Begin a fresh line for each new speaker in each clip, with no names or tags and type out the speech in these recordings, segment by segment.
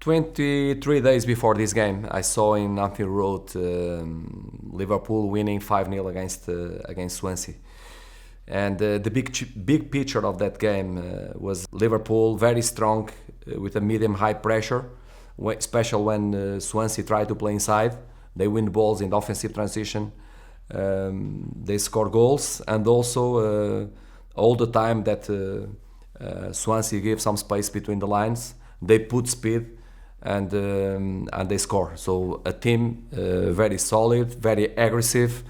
23 days before this game, I saw in Anfield Road Liverpool winning 5-0 against Swansea. And the big picture of that game was Liverpool very strong with a medium-high pressure, especially when Swansea tried to play inside. They win balls in the offensive transition. They score goals, and also all the time that Swansea gives some space between the lines, they put speed and they score. So a team very solid, very aggressive,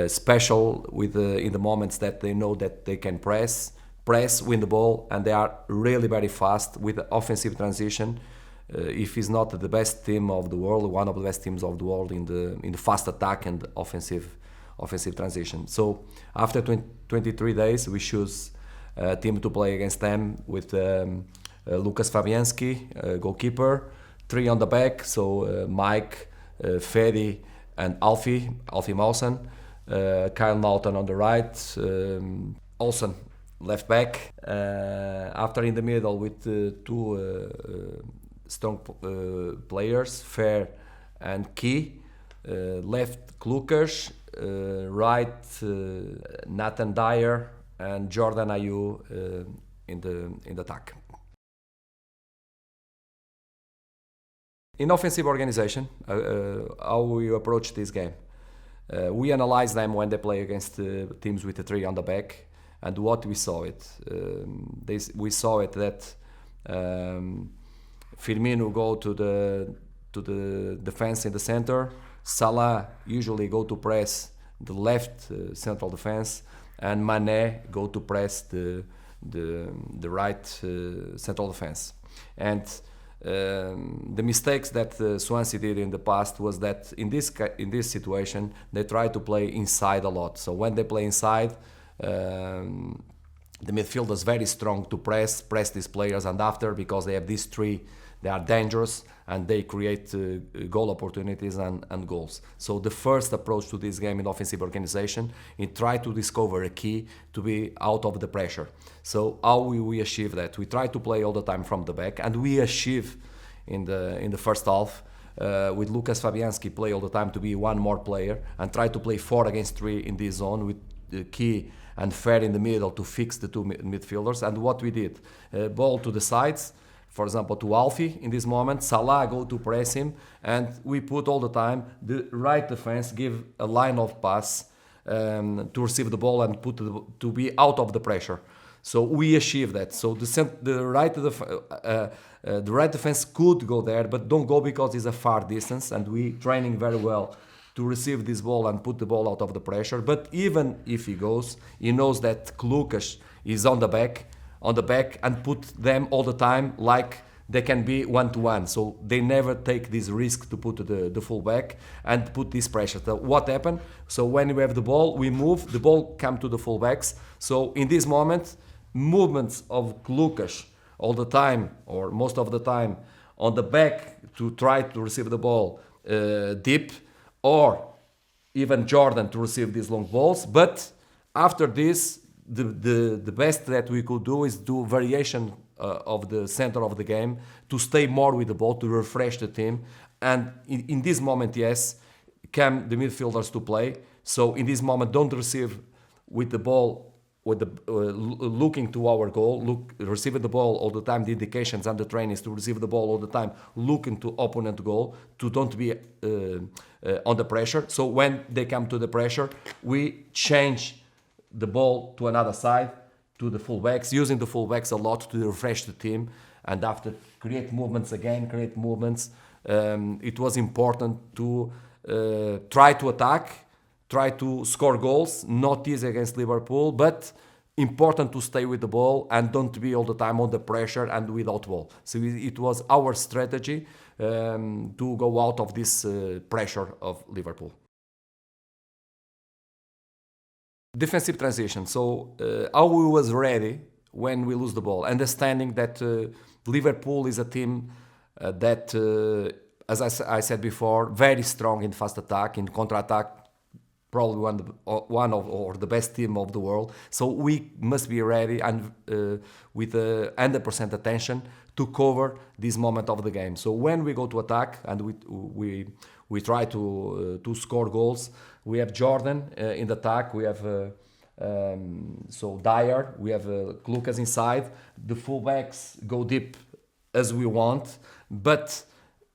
special with in the moments that they know that they can press, win the ball, and they are really very fast with the offensive transition. If it's not the best team of the world, one of the best teams of the world in the fast attack and offensive transition. So after 23 days, we choose a team to play against them with Lukasz Fabianski, goalkeeper, 3 on the back, so Mike, Fedi, and Alfie Mawson, Carvalhal on the right, Olsen left back. After in the middle with 2 strong players, Fair and Key, left Lukasz, right Nathan Dyer and Jordan Ayew in the attack. In offensive organization, how we approach this game, we analyze them when they play against teams with a 3 on the back, and what we saw we saw it that Firmino go to the defense in the center, Salah usually go to press the left central defense, and Mane go to press the right central defense. And the mistakes that Swansea did in the past was that in this situation they try to play inside a lot. So when they play inside, the midfield is very strong to press these players, and after, because they have these 3, they are dangerous and they create goal opportunities and goals. So the first approach to this game in offensive organization is try to discover a key to be out of the pressure. So how we achieve that? We try to play all the time from the back, and we achieve in the first half with Lukasz Fabianski play all the time to be one more player and try to play 4 against 3 in this zone with the Key and Fair in the middle to fix the 2 midfielders. And what we did, ball to the sides, for example, to Alfie in this moment, Salah go to press him, and we put all the time the right defense give a line of pass to receive the ball and to be out of the pressure. So we achieve that. So the right defense could go there, but don't go because it's a far distance, and we training very well to receive this ball and put the ball out of the pressure. But even if he goes, he knows that Lukasz is on the back and put them all the time like they can be 1-to-1. So they never take this risk to put the full back and put this pressure. So what happened? So when we have the ball, we move, the ball come to the full backs. So in this moment, movements of Lukasz all the time, or most of the time, on the back to try to receive the ball deep, or even Jordan to receive these long balls. But after this, the best that we could do is do variation of the center of the game to stay more with the ball, to refresh the team. And in this moment, yes, come the midfielders to play. So in this moment, don't receive with the ball, with the looking to our goal, receiving the ball all the time. The indications and the training is to receive the ball all the time, looking to opponent goal, to don't be on the pressure. So when they come to the pressure, we change the ball to another side, to the fullbacks, using the fullbacks a lot to refresh the team, and after create movements. It was important to try to attack, try to score goals. Not easy against Liverpool, but important to stay with the ball and don't be all the time on the pressure and without ball. So it was our strategy to go out of this pressure of Liverpool. Defensive transition. So how we was ready when we lose the ball, understanding that Liverpool is a team that, as I said before, very strong in fast attack, in counter-attack, probably one of or the best team of the world. So we must be ready and with 100% attention to cover this moment of the game. So when we go to attack and we try to score goals, we have Jordan in the attack. We have so Dyer. We have Lukasz inside. The fullbacks go deep as we want, but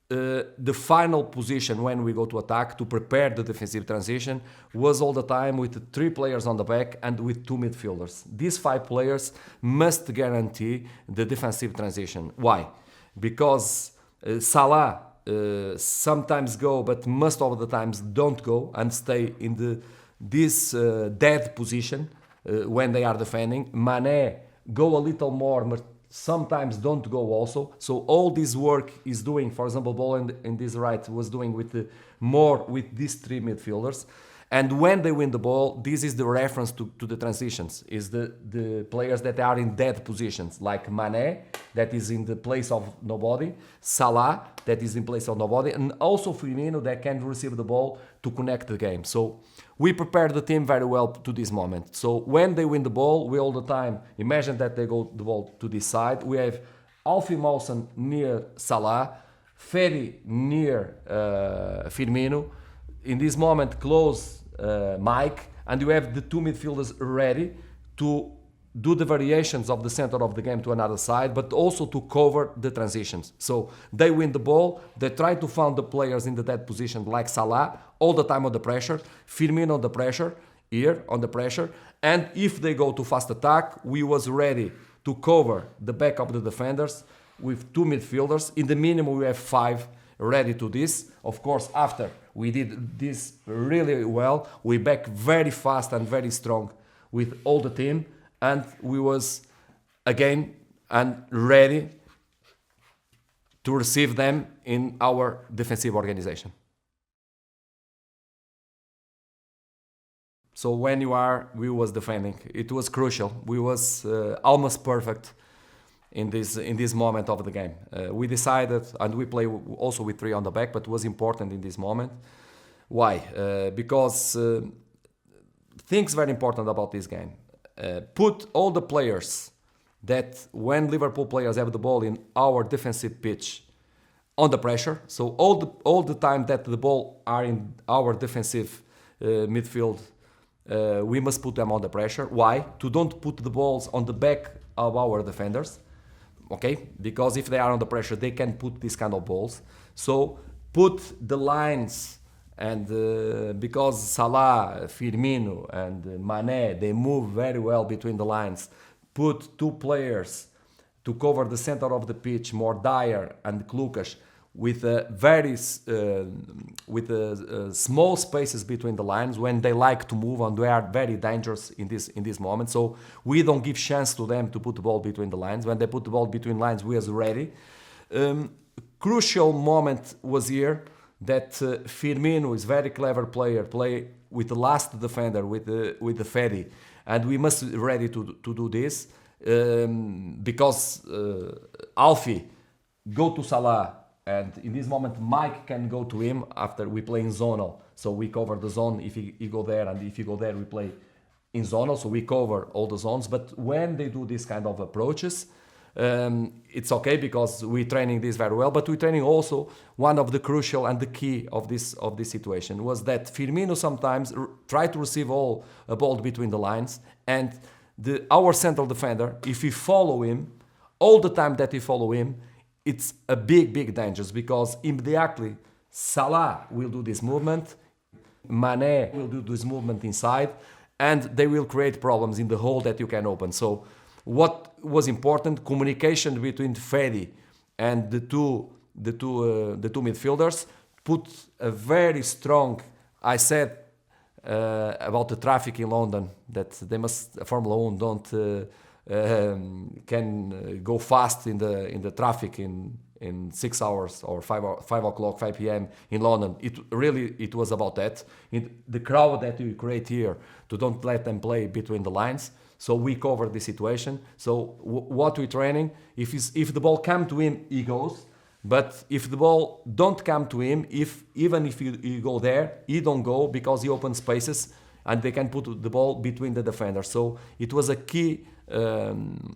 the final position when we go to attack to prepare the defensive transition was all the time with 3 players on the back and with 2 midfielders. These 5 players must guarantee the defensive transition. Why? Because Salah sometimes go, but most of the times don't go and stay in this dead position when they are defending. Mane go a little more, but sometimes don't go also. So all this work is doing, for example, ball in this right was doing with more with these 3 midfielders. And when they win the ball, this is the reference to the transitions, is the players that are in dead positions, like Mane, that is in the place of nobody, Salah, that is in place of nobody, and also Firmino, that can receive the ball to connect the game. So we prepare the team very well to this moment. So when they win the ball, we all the time imagine that they go the ball to this side. We have Alfie Mawson near Salah, Ferry near Firmino. In this moment, close Mike, and you have the 2 midfielders ready to do the variations of the center of the game to another side, but also to cover the transitions. So they win the ball, they try to find the players in the dead position like Salah, all the time on the pressure, Firmino on the pressure, here on the pressure, and if they go to fast attack, we was ready to cover the back of the defenders with 2 midfielders. In the minimum, we have 5 ready to this. Of course, after we did this really well, we back very fast and very strong with all the team, and we was again and ready to receive them in our defensive organization. So when we was defending, it was crucial. We was almost perfect in this moment of the game. We decided, and we play also with 3 on the back, but it was important in this moment. Why? Because things very important about this game. Put all the players that when Liverpool players have the ball in our defensive pitch on the pressure. So all the time that the ball are in our defensive midfield, we must put them on the pressure. Why? To don't put the balls on the back of our defenders. Okay, because if they are under pressure, they can put these kind of balls. So put the lines, and because Salah, Firmino, and Mane, they move very well between the lines. Put 2 players to cover the center of the pitch, more Dyer and Lukasz, with small spaces between the lines when they like to move, and they are very dangerous in this moment. So we don't give chance to them to put the ball between the lines. When they put the ball between lines, we are ready. Crucial moment was here that Firmino is very clever player, play with the last defender, with the Ferry, and we must be ready to do this because Alfie go to Salah. And in this moment, Mike can go to him after we play in zonal. So we cover the zone if he go there, and if he go there, we play in zonal. So we cover all the zones. But when they do this kind of approaches, it's okay because we're training this very well. But we're training also one of the crucial and the key of this situation was that Firmino sometimes try to receive a ball between the lines, and our central defender, if we follow him, all the time that we follow him, it's a big danger because immediately Salah will do this movement, Mane will do this movement inside, and they will create problems in the hole that you can open. So what was important, communication between Ferry and the two midfielders, put a very strong, I said about the traffic in London, that they must, Formula 1 don't can go fast in the traffic in 6 hours or 5 p.m. in London. It was about that. The crowd that we create here, to don't let them play between the lines. So we cover the situation. So what we're training, if the ball comes to him, he goes. But if the ball don't come to him, even if you go there, he don't go because he opens spaces and they can put the ball between the defenders. So it was a key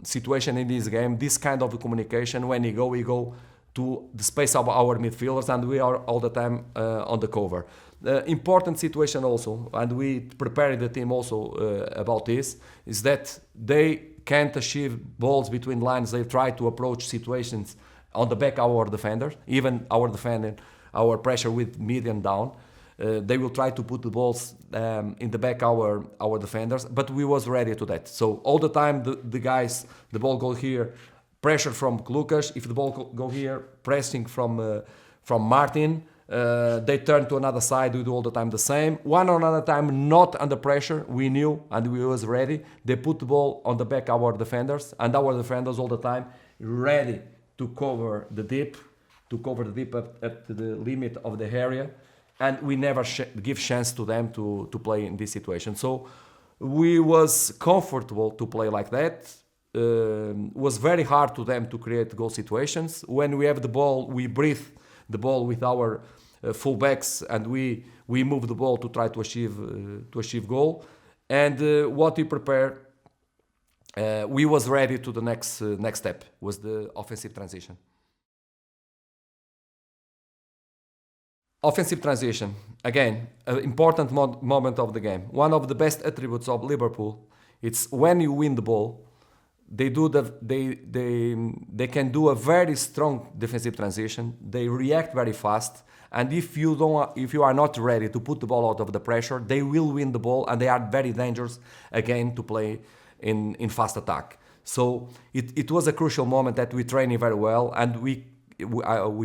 situation in this game, this kind of communication. When we go to the space of our midfielders, and we are all the time on the cover. Important situation also, and we prepared the team also about this, is that they can't achieve balls between lines. They try to approach situations on the back of our defender, even our defender, our pressure with medium down. They will try to put the balls in the back our defenders, but we was ready to that. So all the time the guys, the ball go here, pressure from Lukasz. If the ball go here, pressing from Martin. They turn to another side. We do all the time the same. One or another time, not under pressure. We knew and we was ready. They put the ball on the back of our defenders, and our defenders all the time ready to cover the deep, at the limit of the area. And we never give chance to them to play in this situation. So we was comfortable to play like that. Was very hard to them to create goal situations. When we have the ball, we breathe the ball with our fullbacks, and we move the ball to try to achieve goal. And what we prepared, we was ready to the next step, was the offensive transition. Offensive transition, again, an important moment of the game. One of the best attributes of Liverpool, it's when you win the ball, they can do a very strong defensive transition. They react very fast, and if you are not ready to put the ball out of the pressure, they will win the ball, and they are very dangerous again to play in fast attack. So it was a crucial moment that we trained very well, and we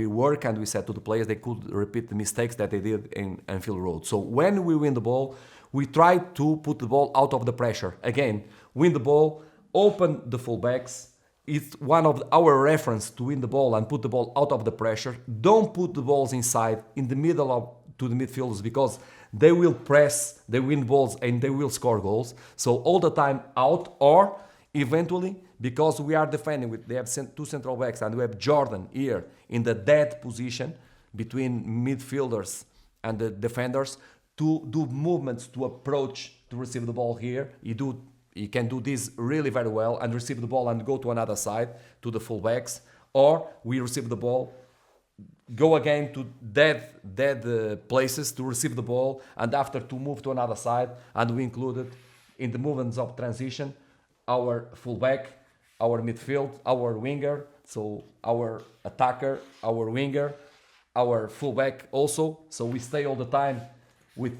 work, and we said to the players they could repeat the mistakes that they did in Anfield Road. So when we win the ball, we try to put the ball out of the pressure. Again, win the ball, open the fullbacks. It's one of our reference to win the ball and put the ball out of the pressure. Don't put the balls inside, in the middle to the midfielders, because they will press, they win balls, and they will score goals. So all the time out, or eventually, because we are defending, they have two central backs, and we have Jordan here in the dead position between midfielders and the defenders, to do movements to approach to receive the ball here. You can do this really very well and receive the ball and go to another side to the fullbacks, or we receive the ball, go again to dead places to receive the ball, and after to move to another side. And we included in the movements of transition our fullback, our midfield, our winger, so our attacker, our winger, our fullback also. So we stay all the time with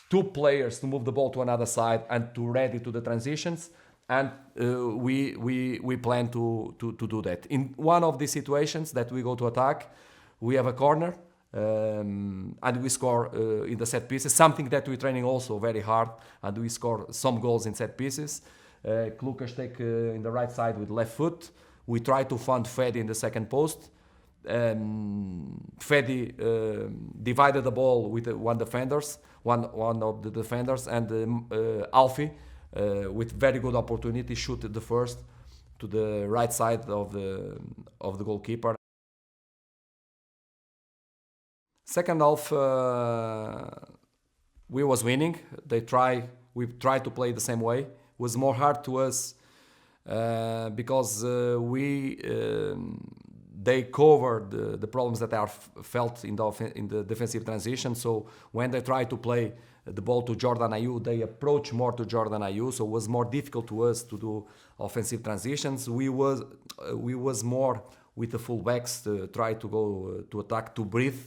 two players to move the ball to another side and to ready to the transitions. And we plan to do that. In one of the situations that we go to attack, we have a corner, and we score in the set pieces, something that we're training also very hard, and we score some goals in set pieces. Lukasz take in the right side with left foot. We try to find Fede in the second post. Fede divided the ball with one of the defenders, and Alfie with very good opportunity shoot the first to the right side of the goalkeeper. Second half, we was winning. We tried to play the same way. It was more hard to us because they covered the problems that are felt in the defensive transition. So when they try to play the ball to Jordan Ayew, they approach more to Jordan Ayew. So it was more difficult to us to do offensive transitions. We was more with the fullbacks to try to go to attack, to breathe.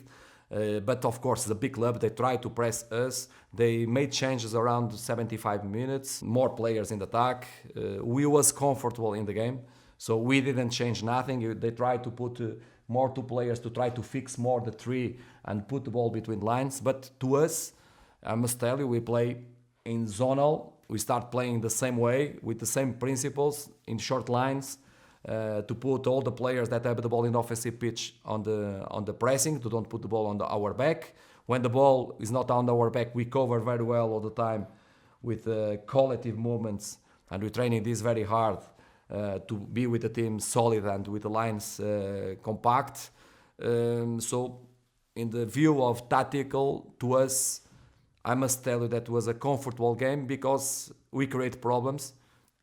But of course, the big club, they try to press us. They made changes around 75 minutes, more players in the attack. We was comfortable in the game, so we didn't change nothing. They tried to put more two players to try to fix more the three and put the ball between lines. But to us, I must tell you, we play in zonal. We start playing the same way, with the same principles, in short lines. To put all the players that have the ball in the offensive pitch on the pressing, to don't put the ball on our back. When the ball is not on our back, we cover very well all the time with collective movements, and we're training this very hard to be with the team solid and with the lines compact. So in the view of tactical, to us, I must tell you that it was a comfortable game because we create problems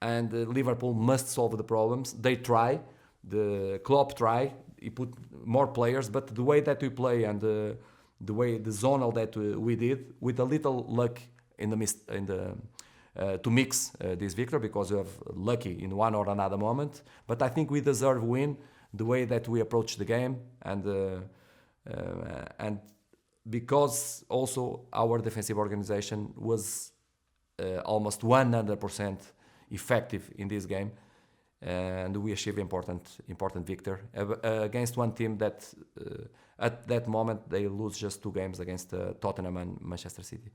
and Liverpool must solve the problems. They try, the Klopp try, he put more players, but the way that we play and the way the zonal that we did, with a little luck in the to mix this victory, because we have lucky in one or another moment. But I think we deserve win the way that we approach the game and because also our defensive organization was almost 100% effective in this game, and we achieved important victory against one team that at that moment they lose just 2 games against Tottenham and Manchester City.